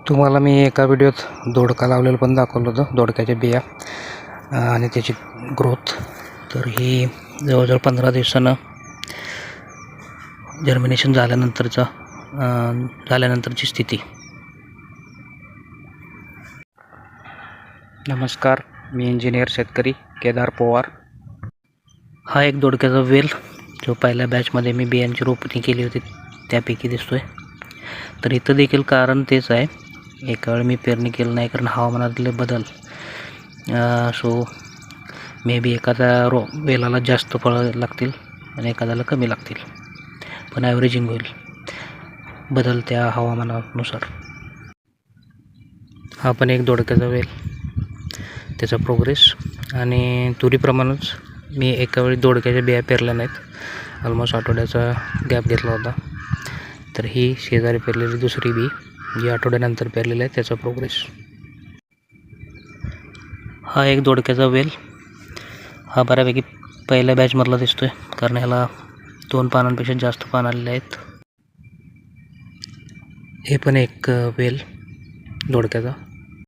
तुम्हाला मी एका व्हिडिओत दोडका लावलेलं पण दाखवलं होतं, दोडक्याच्या बिया आणि त्याची ग्रोथ. तर ही जवळजवळ 15 दिवसानं जर्मिनेशन झाल्यानंतरची स्थिती. नमस्कार, मी इंजिनियर शेतकरी केदार पवार. हा एक दोडक्याचा वेल जो पहिल्या बॅचमध्ये मी बियांची रोपणी केली होती त्यापैकी दिसतोय. तर इथं देखील कारण तेच आहे, एका वेळी मी पेरणी केलं नाही कारण हवामानातले बदल. सो मे बी एखाद्या वेलाला जास्त फळं लागतील आणि एखाद्याला कमी लागतील, पण ॲव्हरेजिंग होईल बदलत्या हवामानानुसार. हा पण एक दोडक्याचा वेल, त्याचा प्रोग्रेस. आणि तुरीप्रमाणेच मी एका वेळी दोडक्याच्या बिया पेरल्या नाहीत, ऑलमोस्ट आठवड्याचा गॅप घेतला होता. तर ही शेजारी पेरलेली दुसरी बी जी आठवड्यानंतर पेरलेली आहे, त्याचा प्रोग्रेस. हा एक दोडक्याचा वेल, हा बऱ्यापैकी पहिल्या बॅचमधला दिसतोय कारण ह्याला 2 पानांपेक्षा जास्त पान आलेले आहेत. हे पण एक वेल दोडक्याचा.